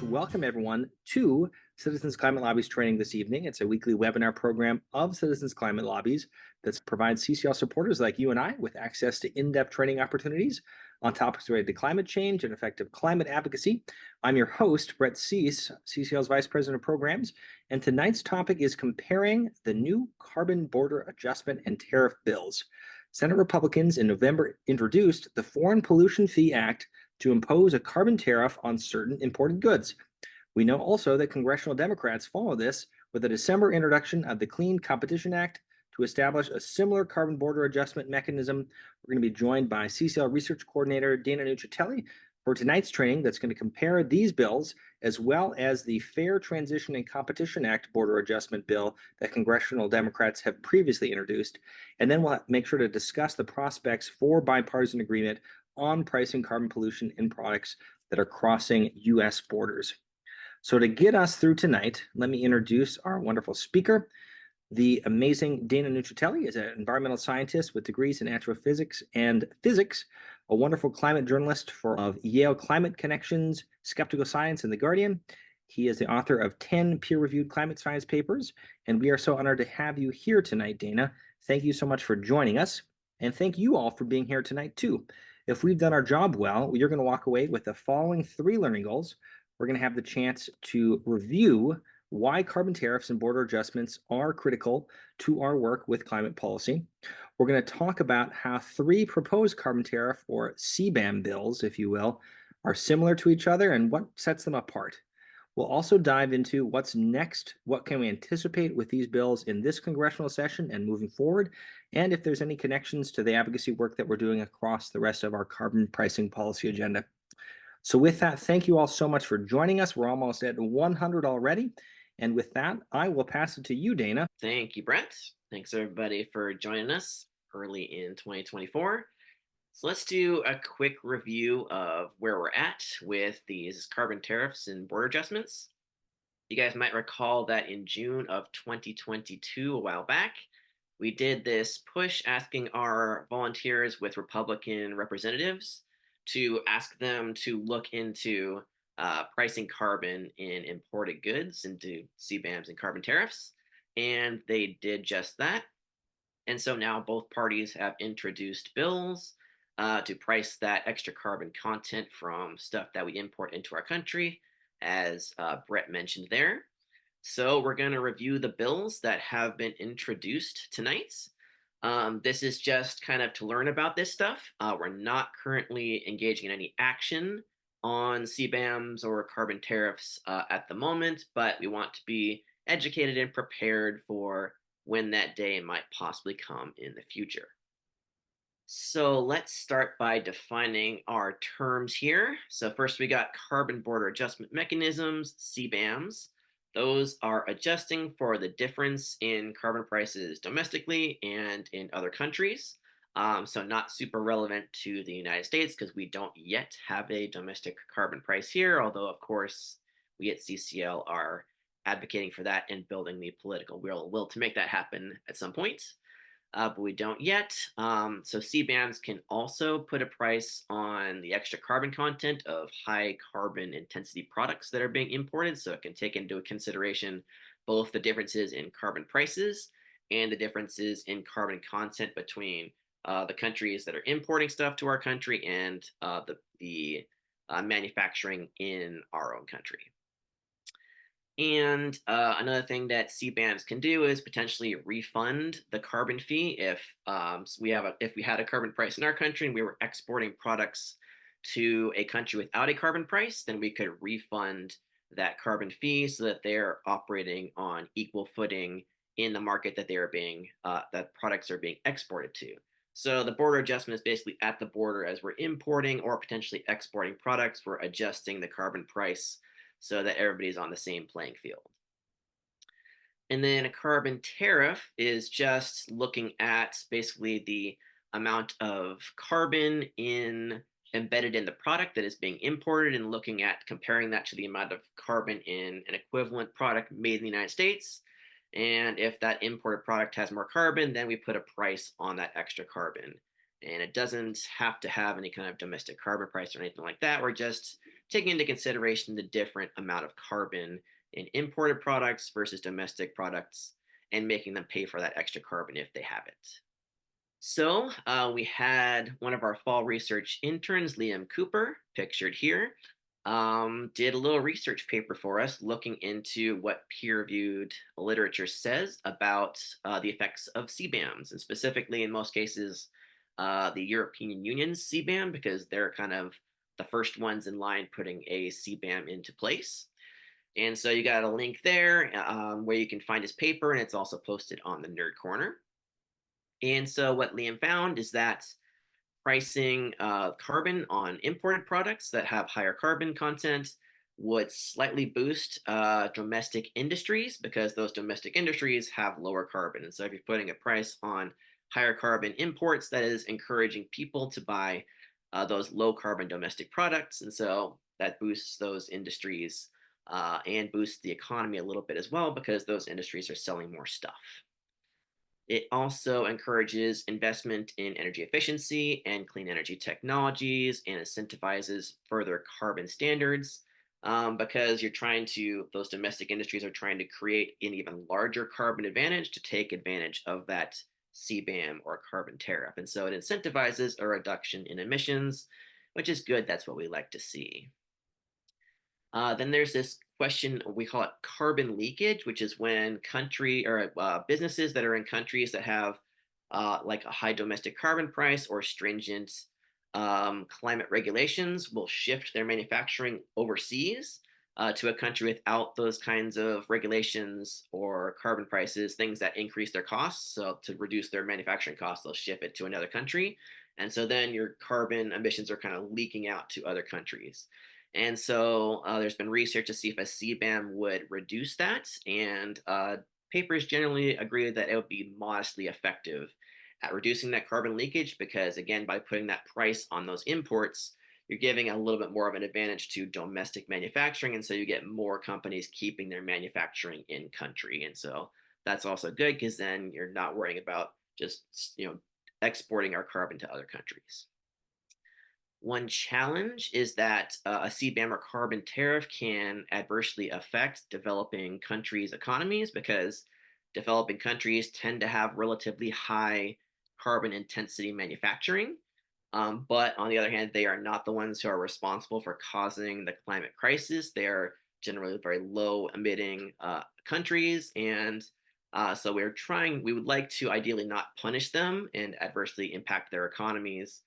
welcome everyone to Citizens Climate Lobbies training this evening. It's a weekly webinar program of Citizens Climate Lobbies that provides CCL supporters like you and I with access to in-depth training opportunities on topics related to climate change and effective climate advocacy. I'm your host, Brett Cease, CCL's Vice President of Programs, and tonight's topic is comparing the new carbon border adjustment and tariff bills. Senate Republicans in November introduced the Foreign Pollution Fee Act to impose a carbon tariff on certain imported goods. We know also that Congressional Democrats follow this with the December introduction of the Clean Competition Act to establish a similar carbon border adjustment mechanism. We're going to be joined by CCL Research Coordinator Dana Nuccitelli for tonight's training that's going to compare these bills as well as the Fair Transition and Competition Act border adjustment bill that Congressional Democrats have previously introduced. And then we'll make sure to discuss the prospects for bipartisan agreement on pricing carbon pollution in products that are crossing U.S. borders. So to get us through tonight, let me introduce our wonderful speaker. The amazing Dana Nuccitelli is an environmental scientist with degrees in astrophysics and physics, a wonderful climate journalist of Yale Climate Connections, Skeptical Science, and The Guardian. He is the author of 10 peer-reviewed climate science papers, and we are so honored to have you here tonight, Dana. Thank you so much for joining us, and thank you all for being here tonight, too. If we've done our job well, you're going to walk away with the following 3 learning goals. We're going to have the chance to review why carbon tariffs and border adjustments are critical to our work with climate policy. We're going to talk about how 3 proposed carbon tariff or CBAM bills, if you will, are similar to each other and what sets them apart. We'll also dive into what's next, what can we anticipate with these bills in this congressional session and moving forward, and if there's any connections to the advocacy work that we're doing across the rest of our carbon pricing policy agenda. So with that, thank you all so much for joining us. We're almost at 100 already. And with that, I will pass it to you, Dana. Thank you, Brett. Thanks, everybody, for joining us early in 2024. So let's do a quick review of where we're at with these carbon tariffs and border adjustments. You guys might recall that in June of 2022, a while back, we did this push asking our volunteers with Republican representatives to ask them to look into pricing carbon in imported goods into CBAMs and carbon tariffs. And they did just that. And so now both parties have introduced bills to price that extra carbon content from stuff that we import into our country, as Brett mentioned there. So we're going to review the bills that have been introduced tonight. This is just kind of to learn about this stuff. We're not currently engaging in any action on CBAMs or carbon tariffs at the moment, but we want to be educated and prepared for when that day might possibly come in the future. So let's start by defining our terms here. So first we got carbon border adjustment mechanisms, CBAMs. Those are adjusting for the difference in carbon prices domestically and in other countries. So not super relevant to the United States because we don't yet have a domestic carbon price here, although of course we at CCL are advocating for that and building the political will to make that happen at some point. But we don't yet. So CBAMs can also put a price on the extra carbon content of high carbon intensity products that are being imported. So it can take into consideration both the differences in carbon prices and the differences in carbon content between the countries that are importing stuff to our country and the manufacturing in our own country. And another thing that CBAMs can do is potentially refund the carbon fee if we had a carbon price in our country and we were exporting products to a country without a carbon price, then we could refund that carbon fee so that they're operating on equal footing in the market that that products are being exported to. So the border adjustment is basically at the border as we're importing or potentially exporting products, we're adjusting the carbon price so that everybody's on the same playing field. And then a carbon tariff is just looking at basically the amount of carbon embedded in the product that is being imported and looking at comparing that to the amount of carbon in an equivalent product made in the United States. And if that imported product has more carbon, then we put a price on that extra carbon. And it doesn't have to have any kind of domestic carbon price or anything like that. We're just taking into consideration the different amount of carbon in imported products versus domestic products and making them pay for that extra carbon if they have it. So we had one of our fall research interns, Liam Cooper, pictured here, did a little research paper for us looking into what peer-reviewed literature says about the effects of CBAMs, and specifically in most cases, the European Union's CBAM, because they're kind of the first ones in line putting a CBAM into place. And so you got a link there where you can find his paper, and it's also posted on the Nerd Corner. And so what Liam found is that pricing carbon on imported products that have higher carbon content would slightly boost domestic industries because those domestic industries have lower carbon. And so if you're putting a price on higher carbon imports, that is encouraging people to buy those low carbon domestic products. And so that boosts those industries and boosts the economy a little bit as well because those industries are selling more stuff. It also encourages investment in energy efficiency and clean energy technologies and incentivizes further carbon standards because those domestic industries are trying to create an even larger carbon advantage to take advantage of that CBAM or carbon tariff. And so it incentivizes a reduction in emissions, which is good. That's what we like to see. Then there's this question, we call it carbon leakage, which is when businesses that are in countries that have like a high domestic carbon price or stringent climate regulations will shift their manufacturing overseas to a country without those kinds of regulations or carbon prices, things that increase their costs. So to reduce their manufacturing costs, they'll ship it to another country. And so then your carbon emissions are kind of leaking out to other countries. And so there's been research to see if a CBAM would reduce that. And papers generally agree that it would be modestly effective at reducing that carbon leakage because, again, by putting that price on those imports, you're giving a little bit more of an advantage to domestic manufacturing. And so you get more companies keeping their manufacturing in country. And so that's also good because then you're not worrying about just, exporting our carbon to other countries. One challenge is that a CBAM or carbon tariff can adversely affect developing countries' economies because developing countries tend to have relatively high carbon intensity manufacturing. But on the other hand, they are not the ones who are responsible for causing the climate crisis. They are generally very low emitting countries. And so we would like to ideally not punish them and adversely impact their economies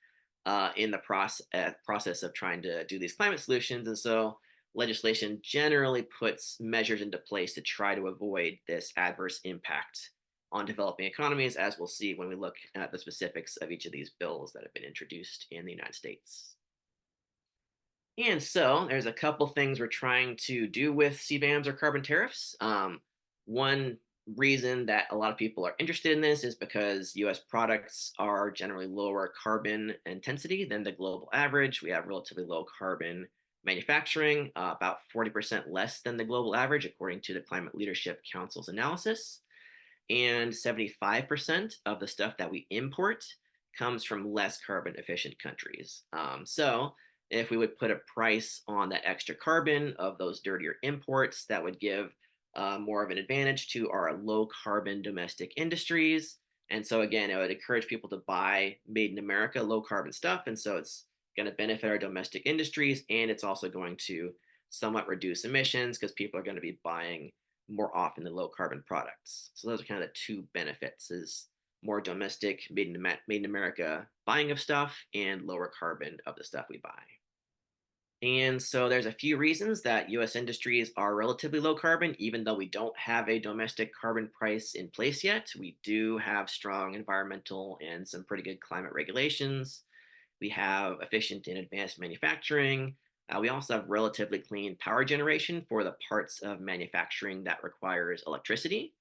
in the process of trying to do these climate solutions. And so legislation generally puts measures into place to try to avoid this adverse impact on developing economies, as we'll see when we look at the specifics of each of these bills that have been introduced in the United States. And so there's a couple things we're trying to do with CBAMs or carbon tariffs. One reason that a lot of people are interested in this is because US products are generally lower carbon intensity than the global average. We have relatively low carbon manufacturing, about 40% less than the global average, according to the Climate Leadership Council's analysis. And 75% of the stuff that we import comes from less carbon efficient countries. So if we would put a price on that extra carbon of those dirtier imports, that would give more of an advantage to our low carbon domestic industries. And so again, it would encourage people to buy made in America low carbon stuff. And so it's going to benefit our domestic industries, and it's also going to somewhat reduce emissions because people are going to be buying more often the low carbon products. So those are kind of the two benefits: is more domestic made in America buying of stuff and lower carbon of the stuff we buy. And so there's a few reasons that US industries are relatively low carbon, even though we don't have a domestic carbon price in place yet. We do have strong environmental and some pretty good climate regulations. We have efficient and advanced manufacturing. We also have relatively clean power generation for the parts of manufacturing that requires electricity.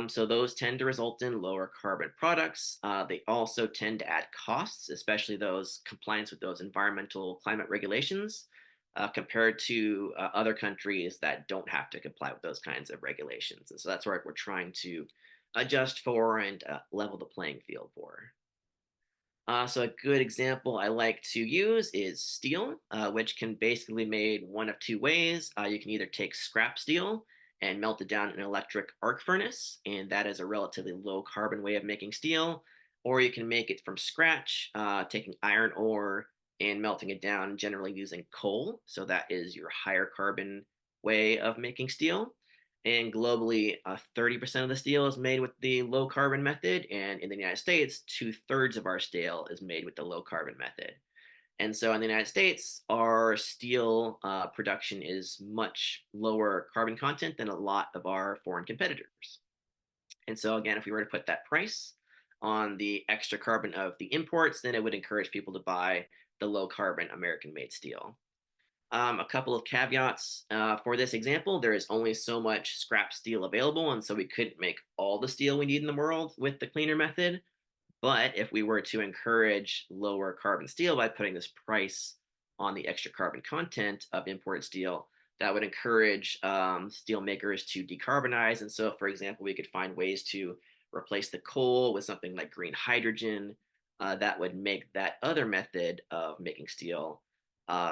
So those tend to result in lower carbon products. They also tend to add costs, especially those compliance with those environmental climate regulations, compared to other countries that don't have to comply with those kinds of regulations. And so that's where we're trying to adjust for and level the playing field for. So a good example I like to use is steel, which can basically be made one of two ways. You can either take scrap steel and melt it down in an electric arc furnace, and that is a relatively low carbon way of making steel. Or you can make it from scratch, taking iron ore and melting it down, generally using coal. So that is your higher carbon way of making steel. And globally, 30% of the steel is made with the low carbon method. And in the United States, two-thirds of our steel is made with the low carbon method. And so in the United States, our steel production is much lower carbon content than a lot of our foreign competitors. And so, again, if we were to put that price on the extra carbon of the imports, then it would encourage people to buy the low carbon American made steel. A couple of caveats for this example. There is only so much scrap steel available, and so we couldn't make all the steel we need in the world with the cleaner method. But if we were to encourage lower carbon steel by putting this price on the extra carbon content of imported steel, that would encourage steel makers to decarbonize. And so, for example, we could find ways to replace the coal with something like green hydrogen that would make that other method of making steel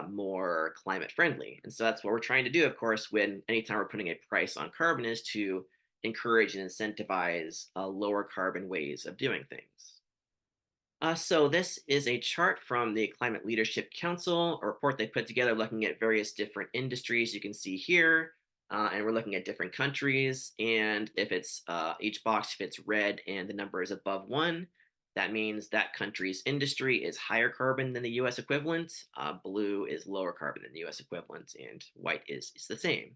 more climate friendly. And so that's what we're trying to do, of course, when anytime we're putting a price on carbon is to encourage and incentivize lower carbon ways of doing things. So this is a chart from the Climate Leadership Council, a report they put together looking at various different industries you can see here. And we're looking at different countries. And if it's each box, if it's red and the number is above one, that means that country's industry is higher carbon than the US equivalent. Blue is lower carbon than the US equivalent, and white is the same.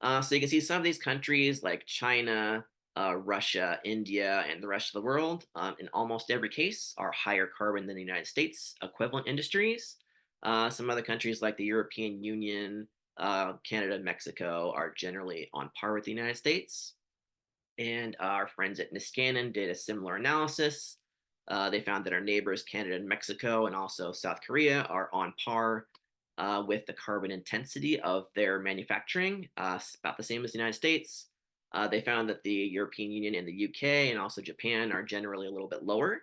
So you can see some of these countries like China, Russia, India, and the rest of the world, in almost every case, are higher carbon than the United States equivalent industries. Some other countries like the European Union, Canada, Mexico are generally on par with the United States. And our friends at Niskanen did a similar analysis. They found that our neighbors, Canada and Mexico, and also South Korea, are on par with the carbon intensity of their manufacturing, about the same as the United States. They found that the European Union and the UK and also Japan are generally a little bit lower,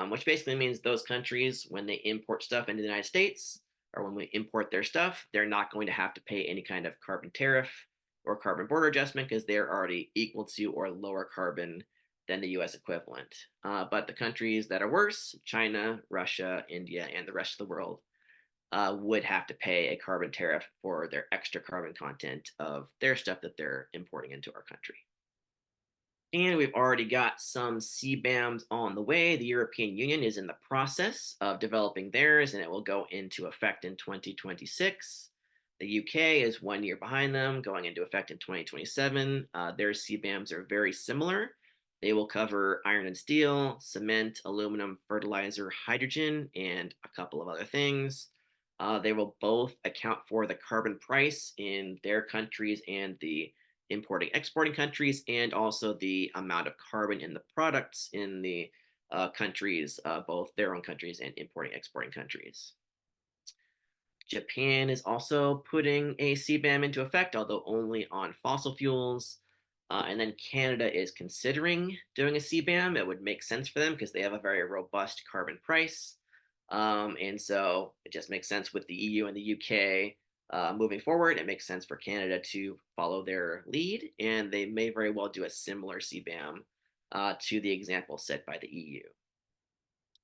which basically means those countries, when they import stuff into the United States or when we import their stuff, they're not going to have to pay any kind of carbon tariff or carbon border adjustment because they're already equal to or lower carbon than the US equivalent. But the countries that are worse, China, Russia, India, and the rest of the world, would have to pay a carbon tariff for their extra carbon content of their stuff that they're importing into our country. And we've already got some CBAMs on the way. The European Union is in the process of developing theirs, and it will go into effect in 2026. The UK is 1 year behind them, going into effect in 2027. Their CBAMs are very similar. They will cover iron and steel, cement, aluminum, fertilizer, hydrogen, and a couple of other things. They will both account for the carbon price in their countries and the importing exporting countries, and also the amount of carbon in the products in the countries, both their own countries and importing exporting countries. Japan is also putting a CBAM into effect, although only on fossil fuels. And then Canada is considering doing a CBAM. It would make sense for them because they have a very robust carbon price. And so it just makes sense with the EU and the UK moving forward. It makes sense for Canada to follow their lead, and they may very well do a similar CBAM to the example set by the EU.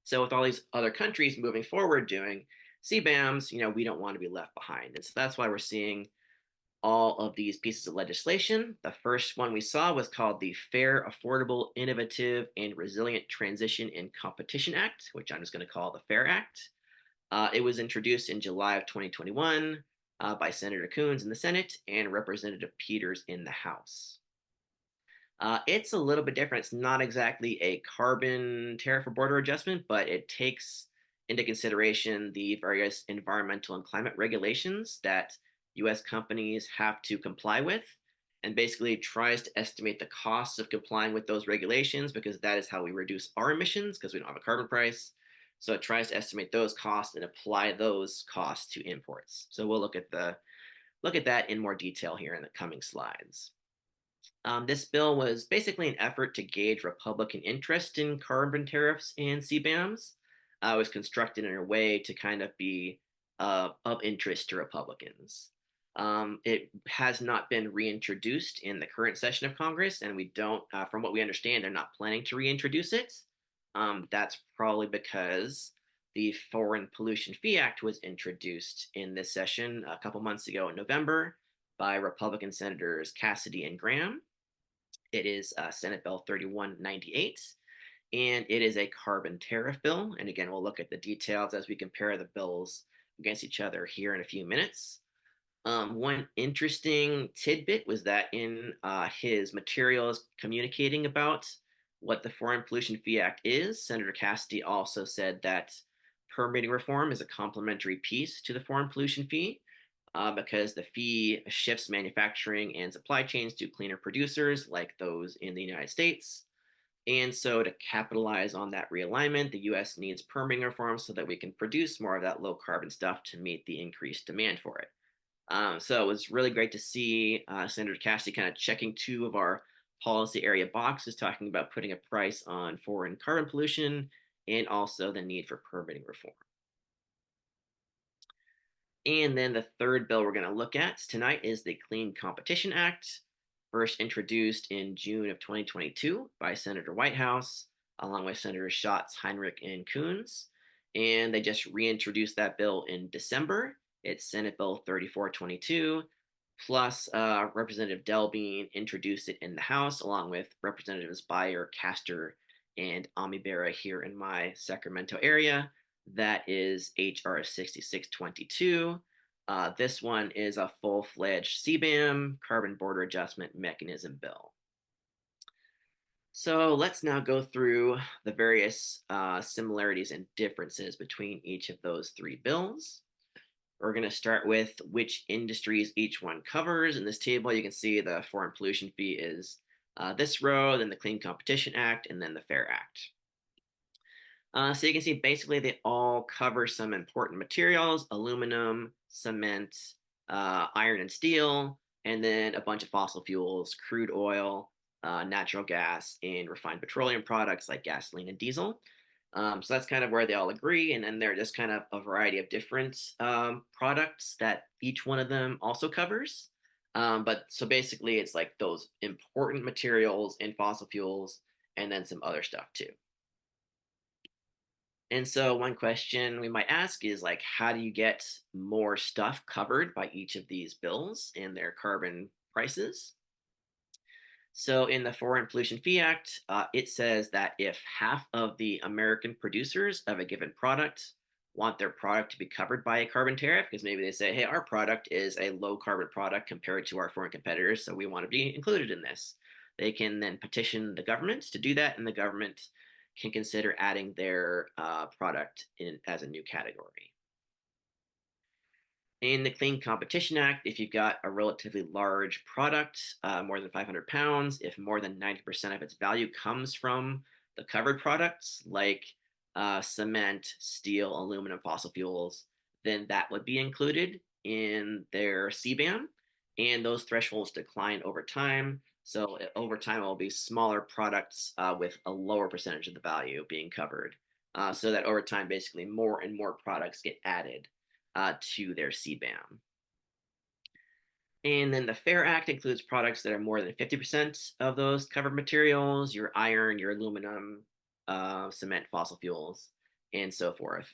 So with all these other countries moving forward doing CBAMs, we don't want to be left behind. And so that's why we're seeing all of these pieces of legislation. The first one we saw was called the Fair, Affordable, Innovative, and Resilient Transition and Competition Act, which I'm just going to call the FAIR Act. It was introduced in July of 2021 by Senator Coons in the Senate and Representative Peters in the House. It's a little bit different. It's not exactly a carbon tariff or border adjustment, but it takes into consideration the various environmental and climate regulations that US companies have to comply with, and basically tries to estimate the costs of complying with those regulations because that is how we reduce our emissions because we don't have a carbon price. So it tries to estimate those costs and apply those costs to imports. So we'll look at that in more detail here in the coming slides. This bill was basically an effort to gauge Republican interest in carbon tariffs and CBAMs. was constructed in a way to kind of be of interest to Republicans. It has not been reintroduced in the current session of Congress, and we don't, from what we understand, they're not planning to reintroduce it. That's probably because the Foreign Pollution Fee Act was introduced in this session a couple months ago in November by Republican Senators Cassidy and Graham. It is Senate Bill 3198, and it is a carbon tariff bill. And again, we'll look at the details as we compare the bills against each other here in a few minutes. One interesting tidbit was that in his materials communicating about what the Foreign Pollution Fee Act is, Senator Cassidy also said that permitting reform is a complementary piece to the foreign pollution fee because the fee shifts manufacturing and supply chains to cleaner producers like those in the United States. And so, to capitalize on that realignment, the US needs permitting reform so that we can produce more of that low carbon stuff to meet the increased demand for it. So, it was really great to see Senator Cassidy kind of checking two of our policy area boxes, talking about putting a price on foreign carbon pollution and also the need for permitting reform. And then the third bill we're going to look at tonight is the Clean Competition Act, first introduced in June of 2022 by Senator Whitehouse, along with Senators Schatz, Heinrich, and Coons. And they just reintroduced that bill in December. It's Senate Bill 3422, plus Representative Delbean introduced it in the House, along with Representatives Beyer, Castor, and Amibera here in my Sacramento area. That is HR 6622. This one is a full-fledged CBAM, Carbon Border Adjustment Mechanism bill. So let's now go through the various similarities and differences between each of those three bills. We're going to start with which industries each one covers. In this table, you can see the foreign pollution fee is this row, then the Clean Competition Act, and then the Fair Act. So you can see basically they all cover some important materials: aluminum, cement, iron and steel, and then a bunch of fossil fuels, crude oil, natural gas, and refined petroleum products like gasoline and diesel. So that's kind of where they all agree. And then there are just kind of a variety of different products that each one of them also covers. But so basically, it's like those important materials and fossil fuels, and then some other stuff too. And so one question we might ask is like, how do you get more stuff covered by each of these bills and their carbon prices? So in the Foreign Pollution Fee Act, it says that if half of the American producers of a given product want their product to be covered by a carbon tariff, because maybe they say, hey, our product is a low carbon product compared to our foreign competitors, so we want to be included in this. They can then petition the government to do that, and the government can consider adding their product in as a new category. In the Clean Competition Act, if you've got a relatively large product, more than 500 pounds, if more than 90% of its value comes from the covered products like cement, steel, aluminum, fossil fuels, then that would be included in their CBAM. And those thresholds decline over time. So over time, it will be smaller products with a lower percentage of the value being covered. So that over time, basically more and more products get added to their CBAM. And then the Fair Act includes products that are more than 50% of those covered materials: your iron, your aluminum, cement, fossil fuels, and so forth.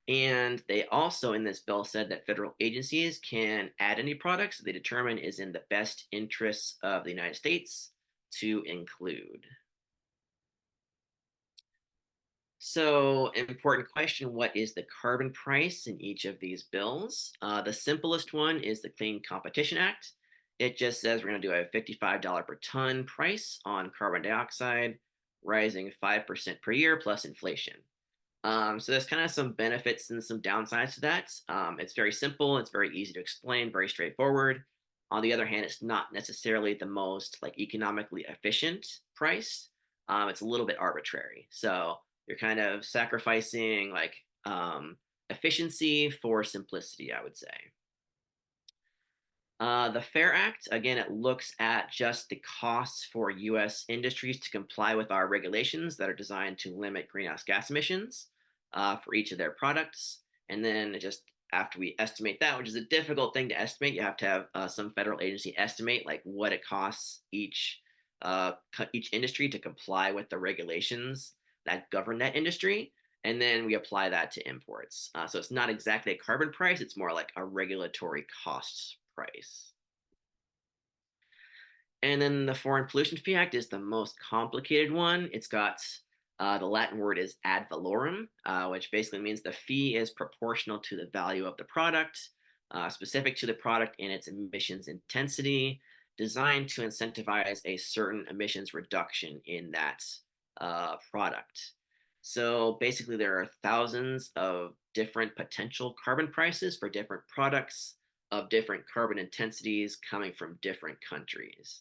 And they also, in this bill, said that federal agencies can add any products they determine is in the best interests of the United States to include. So, important question: what is the carbon price in each of these bills? The simplest one is the Clean Competition Act. It just says we're going to do a $55 per ton price on carbon dioxide, rising 5% per year plus inflation. So there's kind of some benefits and some downsides to that. It's very simple, it's very easy to explain, very straightforward. On the other hand, it's not necessarily the most like economically efficient price. It's a little bit arbitrary. So you're kind of sacrificing like efficiency for simplicity, I would say. The Fair Act, again, it looks at just the costs for US industries to comply with our regulations that are designed to limit greenhouse gas emissions. for each of their products. And then just after we estimate that, which is a difficult thing to estimate, you have to have some federal agency estimate like what it costs each industry to comply with the regulations that govern that industry. And then we apply that to imports. So it's not exactly a carbon price, it's more like a regulatory cost price. And then the Foreign Pollution Fee Act is the most complicated one. It's got the Latin word is ad valorem, which basically means the fee is proportional to the value of the product, specific to the product and its emissions intensity, designed to incentivize a certain emissions reduction in that product. So basically, there are thousands of different potential carbon prices for different products of different carbon intensities coming from different countries.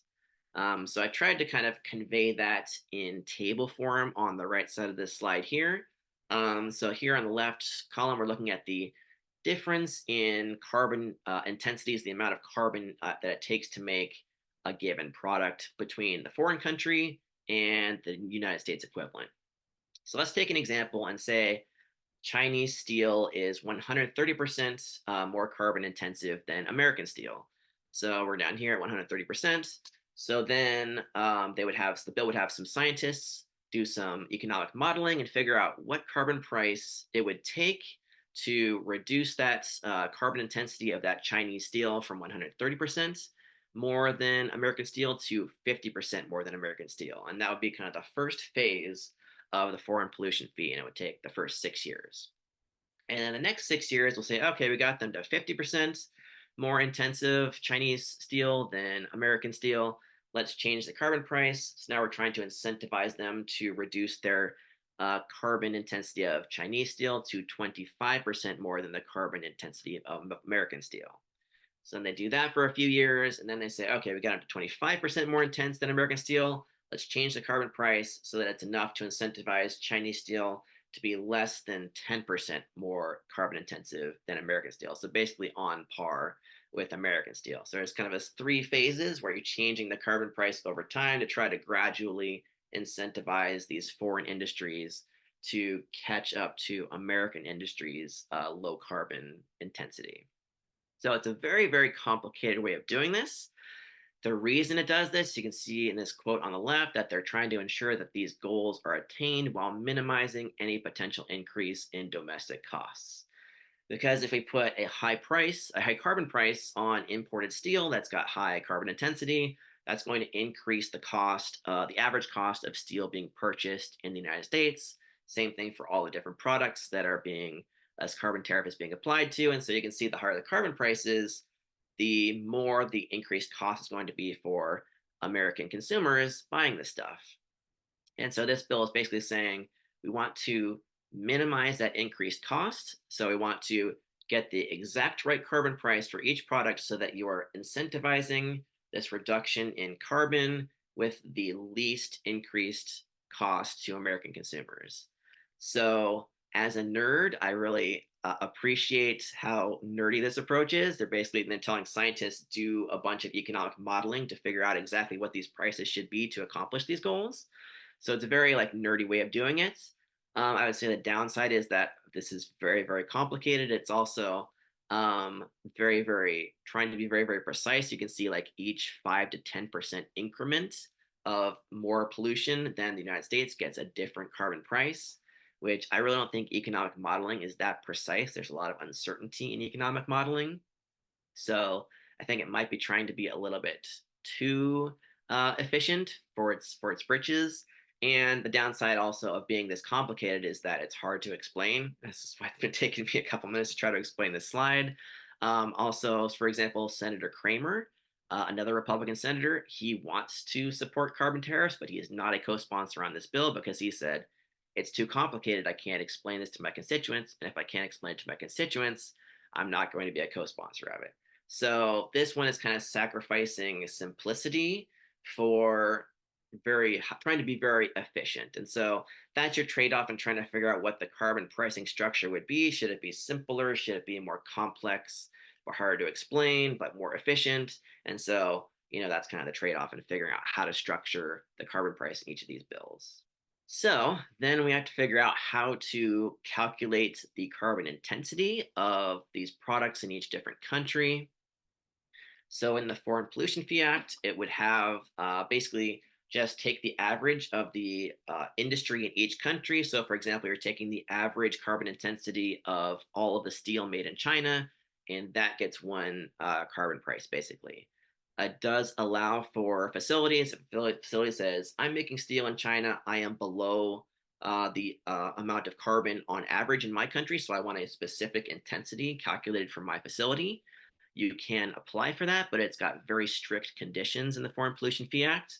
So I tried to kind of convey that in table form on the right side of this slide here. So here on the left column, we're looking at the difference in carbon intensities, the amount of carbon that it takes to make a given product between the foreign country and the United States equivalent. So let's take an example and say Chinese steel is 130% more carbon intensive than American steel. So we're down here at 130%. So then the bill would have some scientists do some economic modeling and figure out what carbon price it would take to reduce that carbon intensity of that Chinese steel from 130% more than American steel to 50% more than American steel. And that would be kind of the first phase of the foreign pollution fee, and it would take the first 6 years. And then the next 6 years, we'll say, okay, we got them to 50% more intensive Chinese steel than American steel. Let's change the carbon price. So now we're trying to incentivize them to reduce their carbon intensity of Chinese steel to 25% more than the carbon intensity of American steel. So then they do that for a few years, and then they say, okay, we got up to 25% more intense than American steel. Let's change the carbon price so that it's enough to incentivize Chinese steel to be less than 10% more carbon intensive than American steel. So basically on par with American steel. So there's kind of this three phases where you're changing the carbon price over time to try to gradually incentivize these foreign industries to catch up to American industries' low carbon intensity. So it's a very, very complicated way of doing this. The reason it does this, you can see in this quote on the left that they're trying to ensure that these goals are attained while minimizing any potential increase in domestic costs. Because if we put a high carbon price on imported steel that's got high carbon intensity, that's going to increase the average cost of steel being purchased in the United States. Same thing for all the different products that are being, as carbon tariff is being applied to. And so you can see the higher the carbon prices, the more the increased cost is going to be for American consumers buying this stuff. And so this bill is basically saying we want to minimize that increased cost. So we want to get the exact right carbon price for each product so that you are incentivizing this reduction in carbon with the least increased cost to American consumers. So as a nerd, I really appreciate how nerdy this approach is. They're basically then telling scientists do a bunch of economic modeling to figure out exactly what these prices should be to accomplish these goals. So it's a very like nerdy way of doing it. I would say the downside is that this is very, very complicated. It's also very, very trying to be very, very precise. You can see like each 5 to 10% increment of more pollution than the United States gets a different carbon price, which I really don't think economic modeling is that precise. There's a lot of uncertainty in economic modeling. So I think it might be trying to be a little bit too efficient for its britches. And the downside also of being this complicated is that it's hard to explain. This is why it's been taking me a couple minutes to try to explain this slide. Also, for example, Senator Kramer, another Republican senator, he wants to support carbon tariffs, but he is not a co-sponsor on this bill because he said, it's too complicated. I can't explain this to my constituents. And if I can't explain it to my constituents, I'm not going to be a co-sponsor of it. So this one is kind of sacrificing simplicity for trying to be very efficient. And so that's your trade-off in trying to figure out what the carbon pricing structure would be. Should it be simpler? Should it be more complex or harder to explain, but more efficient? And so, that's kind of the trade-off in figuring out how to structure the carbon price in each of these bills. So then we have to figure out how to calculate the carbon intensity of these products in each different country. So in the Foreign Pollution Fee Act, it would have basically just take the average of the industry in each country. So, for example, you're taking the average carbon intensity of all of the steel made in China, and that gets one carbon price basically. It does allow for facilities. If a facility says, I'm making steel in China, I am below the amount of carbon on average in my country. So I want a specific intensity calculated for my facility. You can apply for that, but it's got very strict conditions in the Foreign Pollution Fee Act.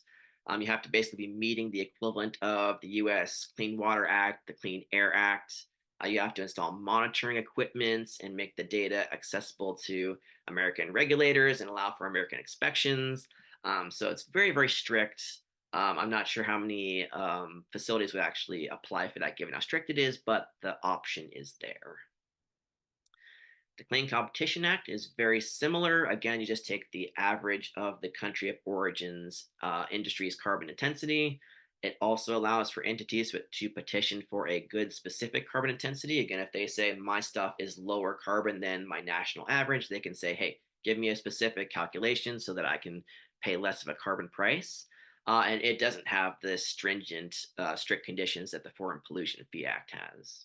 You have to basically be meeting the equivalent of the US Clean Water Act, the Clean Air Act. You have to install monitoring equipment and make the data accessible to American regulators and allow for American inspections. So it's very, very strict. I'm not sure how many facilities would actually apply for that given how strict it is, but the option is there. The Clean Competition Act is very similar. Again, you just take the average of the country of origin's industry's carbon intensity. It also allows for entities to petition for a good specific carbon intensity. Again, if they say my stuff is lower carbon than my national average, they can say, hey, give me a specific calculation so that I can pay less of a carbon price. And it doesn't have the stringent, strict conditions that the Foreign Pollution Fee Act has.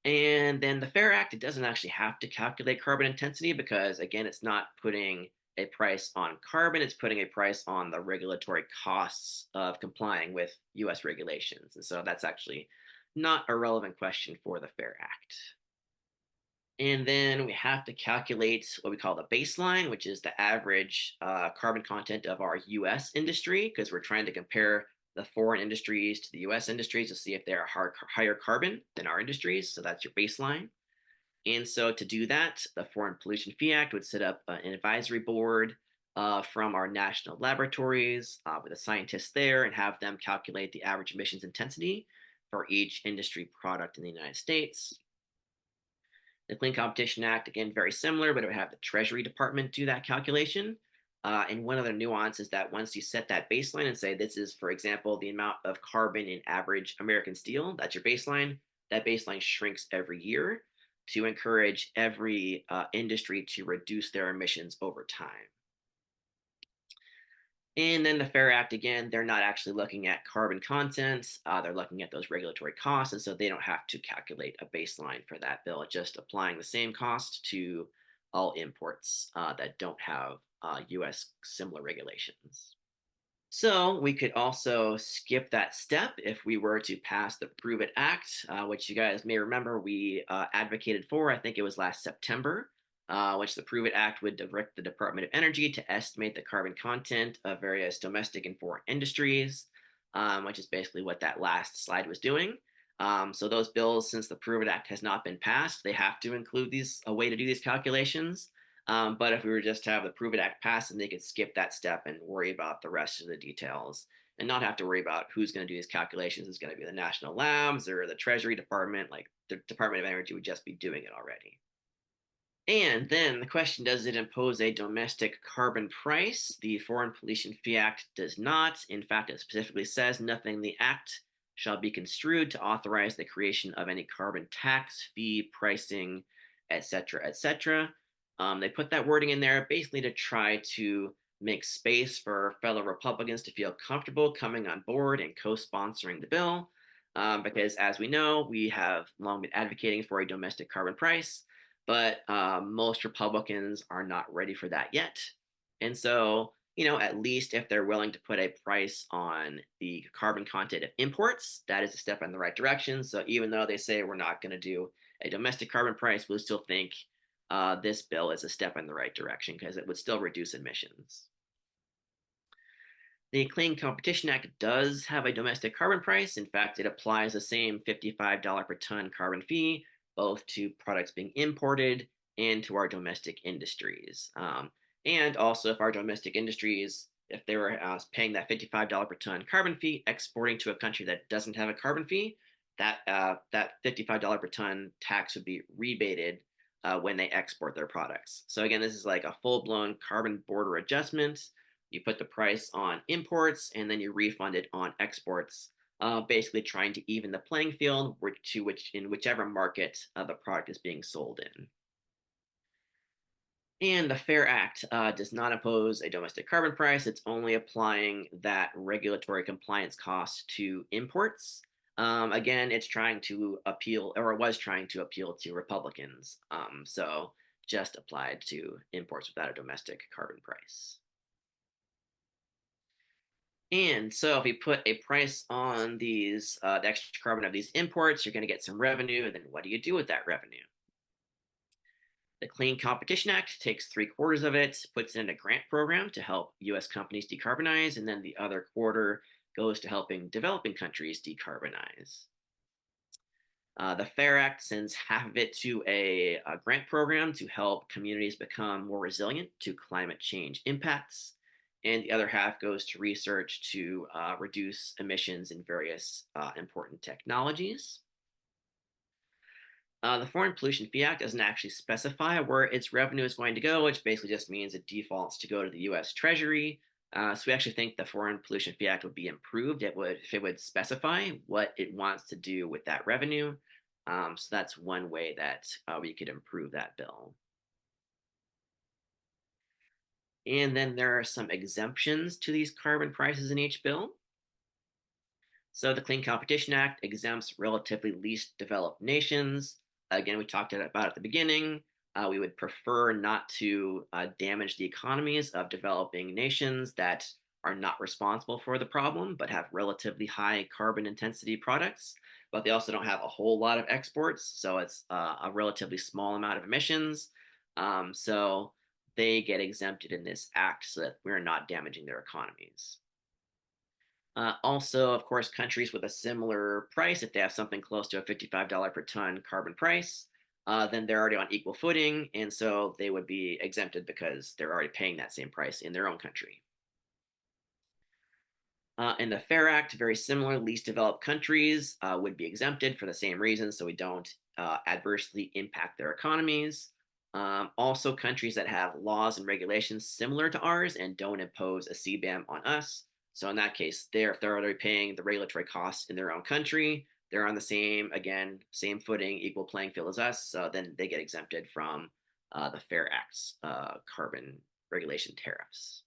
And then the FAIR Act, it doesn't actually have to calculate carbon intensity because, again, it's not putting a price on carbon, it's putting a price on the regulatory costs of complying with US regulations. And so that's actually not a relevant question for the FAIR Act. And then we have to calculate what we call the baseline, which is the average carbon content of our US industry, because we're trying to compare the foreign industries to the US industries to see if they're higher carbon than our industries. So that's your baseline. And so to do that, the Foreign Pollution Fee Act would set up an advisory board from our national laboratories with the scientists there and have them calculate the average emissions intensity for each industry product in the United States. The Clean Competition Act, again, very similar, but it would have the Treasury Department do that calculation. And one other nuance is that once you set that baseline and say this is, for example, the amount of carbon in average American steel, that's your baseline, that baseline shrinks every year to encourage every industry to reduce their emissions over time. And then the FAIR Act, again, they're not actually looking at carbon content. They're looking at those regulatory costs. And so they don't have to calculate a baseline for that bill, just applying the same cost to all imports that don't have US similar regulations. So we could also skip that step if we were to pass the Prove It Act, which you guys may remember we advocated for. I think it was last September, which the Prove It Act would direct the Department of Energy to estimate the carbon content of various domestic and foreign industries, which is basically what that last slide was doing. So those bills, since the Prove It Act has not been passed, they have to include a way to do these calculations. But if we were just to have the Prove It Act pass, then they could skip that step and worry about the rest of the details and not have to worry about who's going to do these calculations. It's going to be the national labs or the Treasury Department. Like the Department of Energy would just be doing it already. And then the question, does it impose a domestic carbon price? The Foreign Pollution Fee Act does not. In fact, it specifically says nothing in the act shall be construed to authorize the creation of any carbon tax, fee, pricing, etc., etc. They put that wording in there basically to try to make space for fellow Republicans to feel comfortable coming on board and co-sponsoring the bill. Because as we know, we have long been advocating for a domestic carbon price, but most Republicans are not ready for that yet. And so, at least if they're willing to put a price on the carbon content of imports, that is a step in the right direction. So even though they say we're not going to do a domestic carbon price, we'll still think this bill is a step in the right direction because it would still reduce emissions. The Clean Competition Act does have a domestic carbon price. In fact, it applies the same $55 per ton carbon fee both to products being imported and to our domestic industries. And also, if our domestic industries, if they were paying that $55 per ton carbon fee, exporting to a country that doesn't have a carbon fee, that $55 per ton tax would be rebated when they export their products. So again, this is like a full-blown carbon border adjustment You put the price on imports, and then you refund it on exports, basically trying to even the playing field in whichever market the product is being sold in. And the FAIR Act does not impose a domestic carbon price. It's only applying that regulatory compliance cost to imports. Again, it's trying to appeal, or it was trying to appeal to Republicans. So just applied to imports without a domestic carbon price. And so if you put a price on the extra carbon of these imports, you're going to get some revenue. And then what do you do with that revenue? The Clean Competition Act takes 3/4 of it, puts it in a grant program to help US companies decarbonize, and then the other quarter goes to helping developing countries decarbonize. The FAIR Act sends half of it to a grant program to help communities become more resilient to climate change impacts. And the other half goes to research to reduce emissions in various important technologies. The Foreign Pollution Fee Act doesn't actually specify where its revenue is going to go, which basically just means it defaults to go to the US Treasury. So we actually think the Foreign Pollution Fee Act would be improved. If it would specify what it wants to do with that revenue. So that's one way that we could improve that bill. And then there are some exemptions to these carbon prices in each bill. So the Clean Competition Act exempts relatively least developed nations. Again, we talked about at the beginning. We would prefer not to damage the economies of developing nations that are not responsible for the problem, but have relatively high carbon intensity products. But they also don't have a whole lot of exports, so it's a relatively small amount of emissions. So they get exempted in this act so that we're not damaging their economies. Also, of course, countries with a similar price, if they have something close to a $55 per ton carbon price, then they're already on equal footing. And so they would be exempted because they're already paying that same price in their own country. In the FAIR Act, very similar, least developed countries would be exempted for the same reasons, so we don't adversely impact their economies. Also, countries that have laws and regulations similar to ours and don't impose a CBAM on us. So in that case, if they're already paying the regulatory costs in their own country, they're on the same footing, equal playing field as us. So then they get exempted from the FAIR Act's carbon regulation tariffs.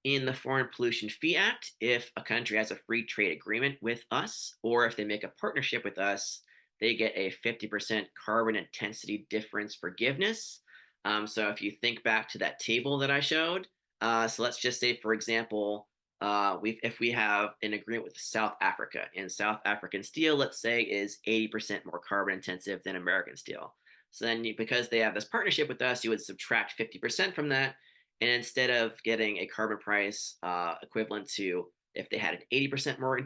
In the Foreign Pollution Fee Act, if a country has a free trade agreement with us, or if they make a partnership with us, they get a 50% carbon intensity difference forgiveness. So if you think back to that table that I showed, so let's just say, for example, if we have an agreement with South Africa, and South African steel, let's say, is 80% more carbon intensive than American steel. So then, because they have this partnership with us, you would subtract 50% from that, and instead of getting a carbon price equivalent to if they had an 80% more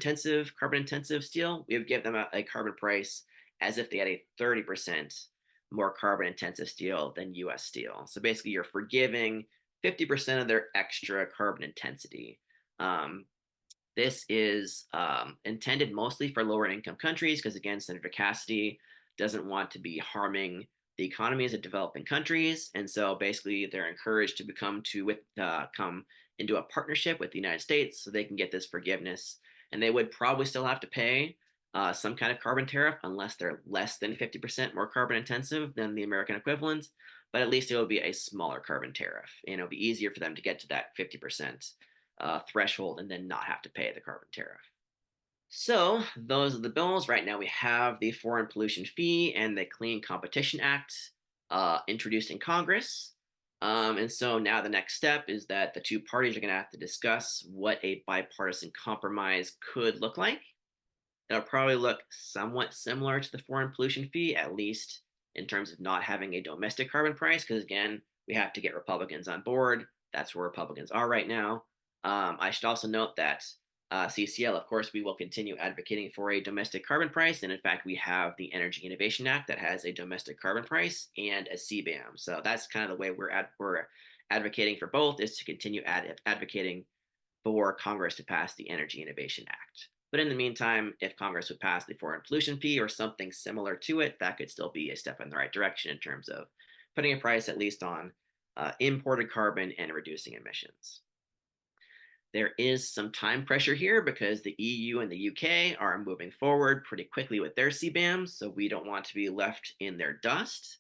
carbon intensive steel, we would give them a carbon price as if they had a 30% more carbon intensive steel than US steel. So basically, you're forgiving 50% of their extra carbon intensity. This is intended mostly for lower income countries because, again, Senator Cassidy doesn't want to be harming the economies of developing countries, and so basically they're encouraged to come into a partnership with the United States so they can get this forgiveness. And they would probably still have to pay some kind of carbon tariff unless they're less than 50% more carbon intensive than the American equivalent, but at least it will be a smaller carbon tariff, and it'll be easier for them to get to that 50% threshold and then not have to pay the carbon tariff. So those are the bills. Right now we have the Foreign Pollution Fee and the Clean Competition Act introduced in Congress. And so now the next step is that the two parties are going to have to discuss what a bipartisan compromise could look like. It'll probably look somewhat similar to the Foreign Pollution Fee, at least in terms of not having a domestic carbon price, because again, we have to get Republicans on board. That's where Republicans are right now. I should also note that CCL, of course, we will continue advocating for a domestic carbon price. And in fact, we have the Energy Innovation Act that has a domestic carbon price and a CBAM. So that's kind of the way we're advocating for both, is to continue advocating for Congress to pass the Energy Innovation Act. But in the meantime, if Congress would pass the Foreign Pollution Fee or something similar to it, that could still be a step in the right direction in terms of putting a price at least on imported carbon and reducing emissions. There is some time pressure here because the EU and the UK are moving forward pretty quickly with their CBAMs, so we don't want to be left in their dust.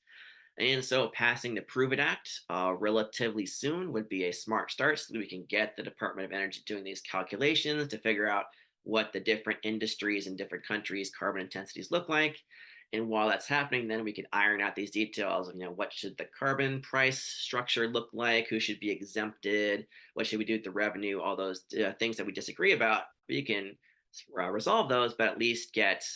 And so passing the Prove It Act relatively soon would be a smart start so that we can get the Department of Energy doing these calculations to figure out what the different industries in different countries' carbon intensities look like. And while that's happening, then we can iron out these details of, what should the carbon price structure look like, who should be exempted, what should we do with the revenue, all those things that we disagree about. We can resolve those, but at least get,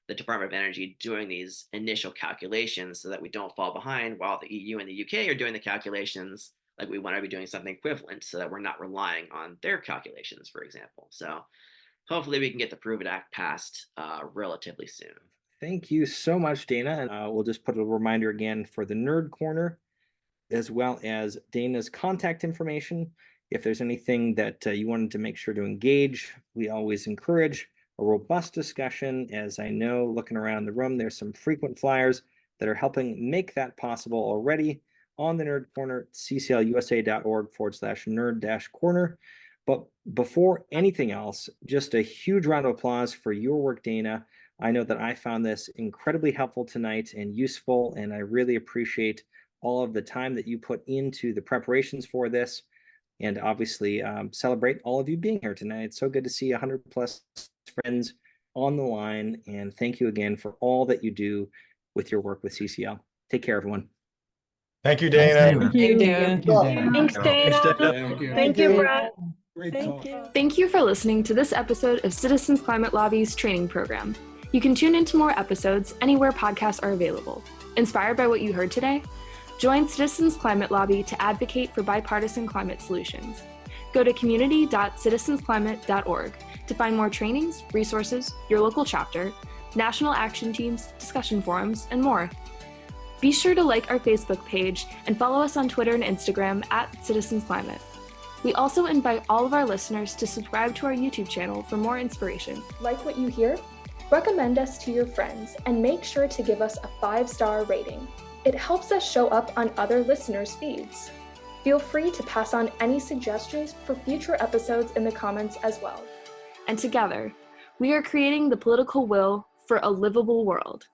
the Department of Energy doing these initial calculations so that we don't fall behind while the EU and the UK are doing the calculations. Like, we want to be doing something equivalent so that we're not relying on their calculations, for example. So hopefully we can get the Prove It Act passed relatively soon. Thank you so much, Dana. And we'll just put a reminder again for the Nerd Corner, as well as Dana's contact information. If there's anything that you wanted to make sure to engage, we always encourage a robust discussion. As I know, looking around the room, there's some frequent flyers that are helping make that possible already on the Nerd Corner, cclusa.org/nerd-corner. But before anything else, just a huge round of applause for your work, Dana. I know that I found this incredibly helpful tonight and useful, and I really appreciate all of the time that you put into the preparations for this, and obviously celebrate all of you being here tonight. It's so good to see 100 plus friends on the line, and thank you again for all that you do with your work with CCL. Take care, everyone. Thank you, Dana. Thank you, Dana. Thanks, Dana. Thank you, Brett. Thank you. Thank you for listening to this episode of Citizens Climate Lobby's training program. You can tune into more episodes anywhere podcasts are available. Inspired by what you heard today? Join Citizens Climate Lobby to advocate for bipartisan climate solutions. Go to community.citizensclimate.org to find more trainings, resources, your local chapter, national action teams, discussion forums, and more. Be sure to like our Facebook page and follow us on Twitter and Instagram @CitizensClimate. We also invite all of our listeners to subscribe to our YouTube channel for more inspiration. Like what you hear? Recommend us to your friends and make sure to give us a 5-star rating. It helps us show up on other listeners' feeds. Feel free to pass on any suggestions for future episodes in the comments as well. And together, we are creating the political will for a livable world.